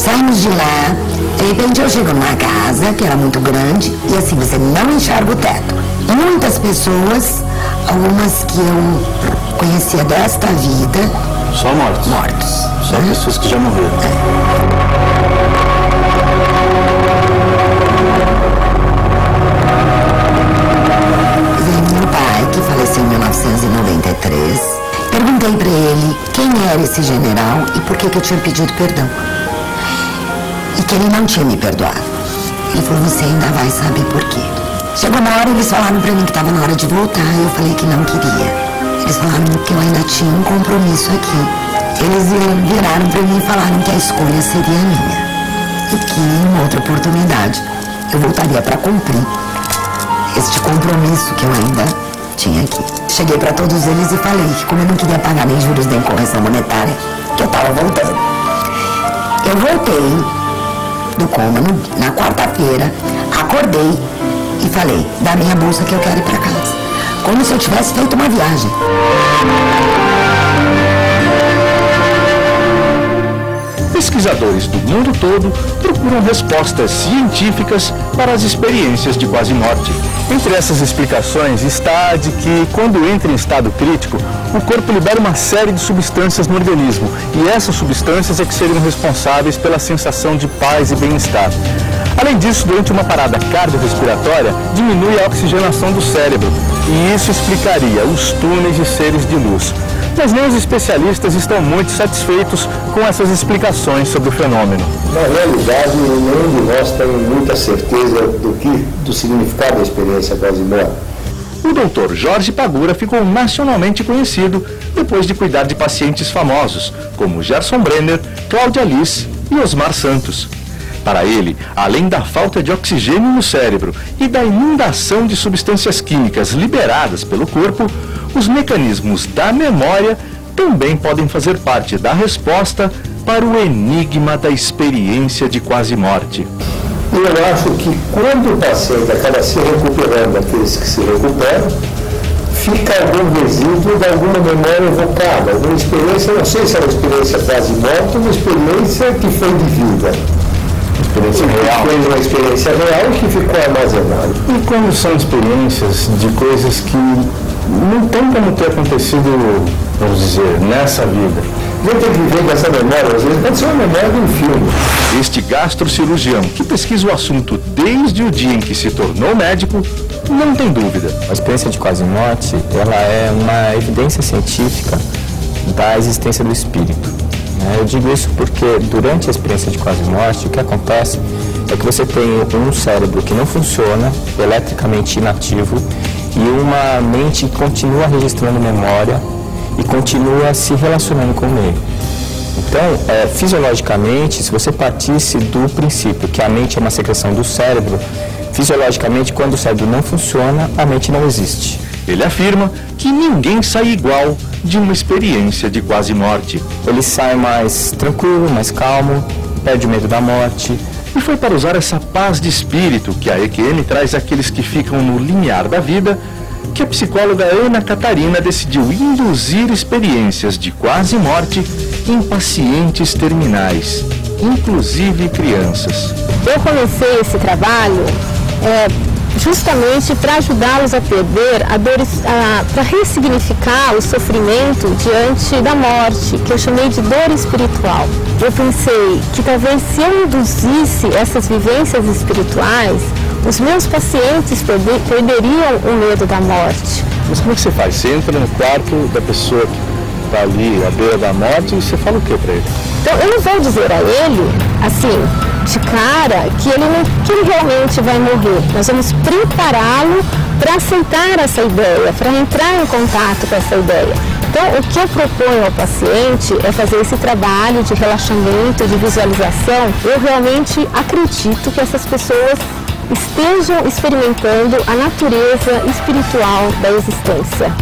Saímos de lá, de repente eu chego numa casa que era muito grande e assim, você não enxerga o teto. Muitas pessoas, algumas que eu conhecia desta vida... Só mortos? Mortos. Só pessoas que já morreram. Veio meu pai, que faleceu em 1993. Perguntei pra ele quem era esse general e por que eu tinha pedido perdão. E que ele não tinha me perdoado. Ele falou, você ainda vai saber por quê. Chegou na hora, eles falaram pra mim que estava na hora de voltar, eu falei que não queria. Eles falaram que eu ainda tinha um compromisso aqui. Eles viraram pra mim e falaram que a escolha seria minha. E que em outra oportunidade eu voltaria pra cumprir este compromisso que eu ainda tinha aqui. Cheguei pra todos eles e falei que como eu não queria pagar nem juros nem correção monetária, que eu tava voltando. Eu voltei do coma na quarta-feira, acordei e falei, dá minha bolsa que eu quero ir pra casa. Como se eu tivesse feito uma viagem. Pesquisadores do mundo todo procuram respostas científicas para as experiências de quase morte. Entre essas explicações está a de que, quando entra em estado crítico, o corpo libera uma série de substâncias no organismo, e essas substâncias é que seriam responsáveis pela sensação de paz e bem-estar. Além disso, durante uma parada cardiorrespiratória, diminui a oxigenação do cérebro, e isso explicaria os túneis de seres de luz. Mas nem os especialistas estão muito satisfeitos com essas explicações sobre o fenômeno. Na realidade, nenhum de nós tem muita certeza do significado da experiência quase morte. O Dr. Jorge Pagura ficou nacionalmente conhecido depois de cuidar de pacientes famosos, como Gerson Brenner, Cláudia Liz e Osmar Santos. Para ele, além da falta de oxigênio no cérebro e da inundação de substâncias químicas liberadas pelo corpo, os mecanismos da memória também podem fazer parte da resposta para o enigma da experiência de quase morte. Eu acho que quando o paciente acaba se recuperando, aqueles que se recuperam, fica algum resíduo de alguma memória evocada, alguma experiência, não sei se é uma experiência quase morte ou uma experiência que foi vivida. Foi uma experiência real que ficou armazenada. E quando são experiências de coisas que não tem como ter acontecido, vamos dizer, nessa vida? Vou ter que viver com essa memória, às vezes pode ser uma memória de um filme. Este gastrocirurgião, que pesquisa o assunto desde o dia em que se tornou médico, não tem dúvida. A experiência de quase morte, ela é uma evidência científica da existência do espírito. Eu digo isso porque durante a experiência de quase morte, o que acontece é que você tem um cérebro que não funciona, eletricamente inativo, e uma mente que continua registrando memória e continua se relacionando com o meio. Então, fisiologicamente, se você partisse do princípio que a mente é uma secreção do cérebro, fisiologicamente, quando o cérebro não funciona, a mente não existe. Ele afirma que ninguém sai igual de uma experiência de quase morte. Ele sai mais tranquilo, mais calmo, perde o medo da morte. E foi para usar essa paz de espírito que a EQM traz àqueles que ficam no limiar da vida que a psicóloga Ana Catarina decidiu induzir experiências de quase morte em pacientes terminais, inclusive crianças. Eu comecei esse trabalho justamente para ajudá-los a perder a dor, para ressignificar o sofrimento diante da morte, que eu chamei de dor espiritual. Eu pensei que talvez se eu induzisse essas vivências espirituais, os meus pacientes perderiam o medo da morte. Mas como é que você faz? Você entra no quarto da pessoa que está ali à beira da morte e você fala o que para ele? Então, eu não vou dizer a ele, assim, de cara, que ele realmente vai morrer. Nós vamos prepará-lo para aceitar essa ideia, para entrar em contato com essa ideia. Então, o que eu proponho ao paciente é fazer esse trabalho de relaxamento, de visualização. Eu realmente acredito que essas pessoas estejam experimentando a natureza espiritual da existência.